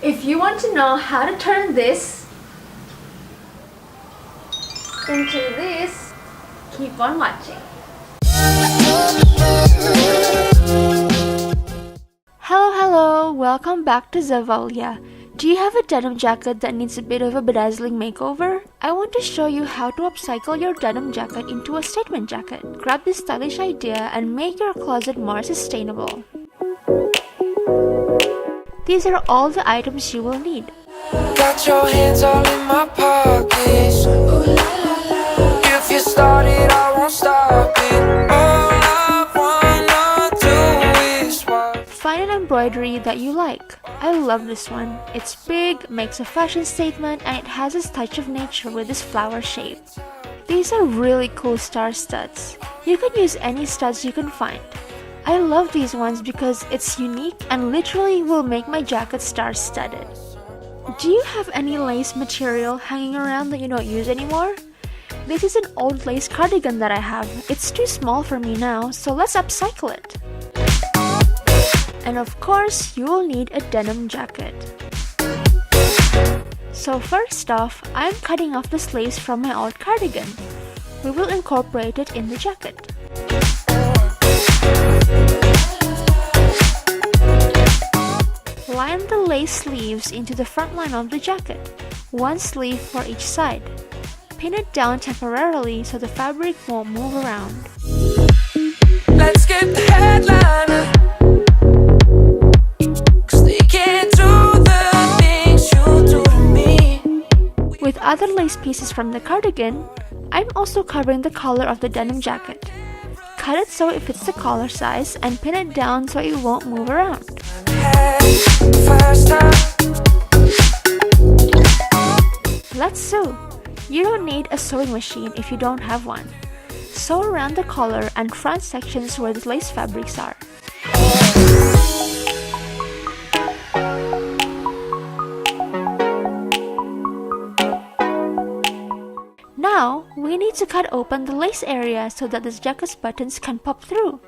If you want to know how to turn this into this, keep on watching. Hello, welcome back to Zevaulia. Do you have a denim jacket that needs a bit of a bedazzling makeover? I want to show you how to upcycle your denim jacket into a statement jacket. Grab this stylish idea and make your closet more sustainable. These are all the items you will need. Got your hands all in my pockets. If you start it, I won't stop it. All I wanna do is watch. Find an embroidery that you like. I love this one. It's big, makes a fashion statement, and it has a touch of nature with this flower shape. These are really cool star studs. You can use any studs you can find. I love these ones because it's unique and literally will make my jacket star-studded. Do you have any lace material hanging around that you don't use anymore? This is an old lace cardigan that I have. It's too small for me now, so let's upcycle it. And of course, you will need a denim jacket. So first off, I'm cutting off this lace from my old cardigan. We will incorporate it in the jacket. Line the lace sleeves into the front line of the jacket, one sleeve for each side. Pin it down temporarily so the fabric won't move around. Let's get the headliner, 'cause they can't do the things you do to me. With other lace pieces from the cardigan, I'm also covering the collar of the denim jacket. Cut it so it fits the collar size and pin it down so it won't move around. First time. Let's sew. You don't need a sewing machine if you don't have one. Sew around the collar and front sections where the lace fabrics are. Now, we need to cut open the lace area so that the jacket's buttons can pop through.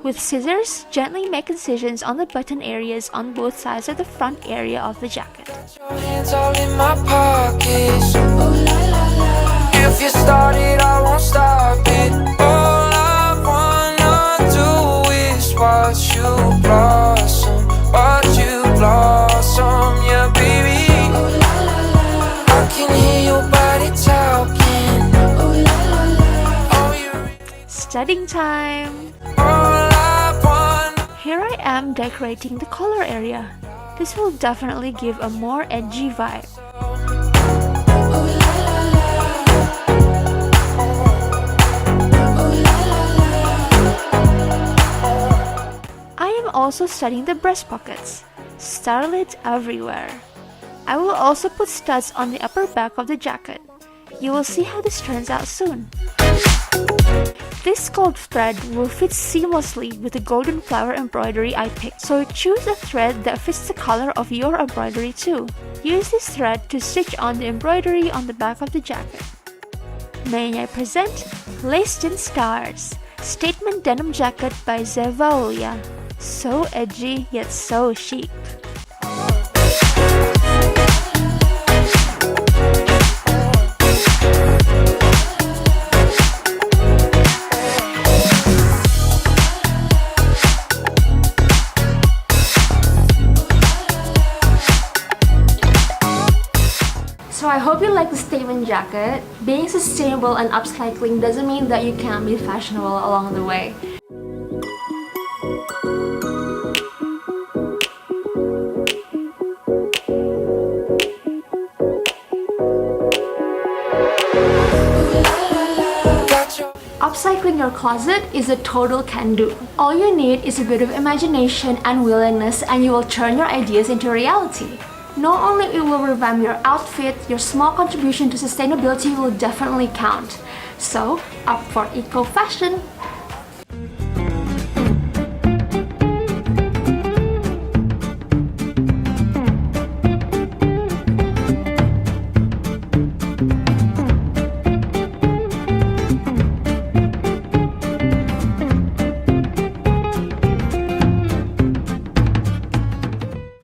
With scissors, gently make incisions on the button areas on both sides of the front area of the jacket. Your hands all in my pockets. If you start it, I won't stop it. All I wanna do is watch you blossom, yeah, baby. I can hear your body talking. Studying time! All I want. Here I am decorating the collar area. This will definitely give a more edgy vibe. I am also studying the breast pockets. Style it everywhere. I will also put studs on the upper back of the jacket. You will see how this turns out soon. This gold thread will fit seamlessly with the golden flower embroidery I picked, so choose a thread that fits the color of your embroidery too. Use this thread to stitch on the embroidery on the back of the jacket. May I present Laced in Stars, Statement Denim Jacket by Zevaulia. So edgy yet so chic. So I hope you like the statement jacket. Being sustainable and upcycling doesn't mean that you can't be fashionable along the way. Upcycling your closet is a total can-do. All you need is a bit of imagination and willingness, and you will turn your ideas into reality. Not only it will revamp your outfit, your small contribution to sustainability will definitely count. So, up for eco-fashion!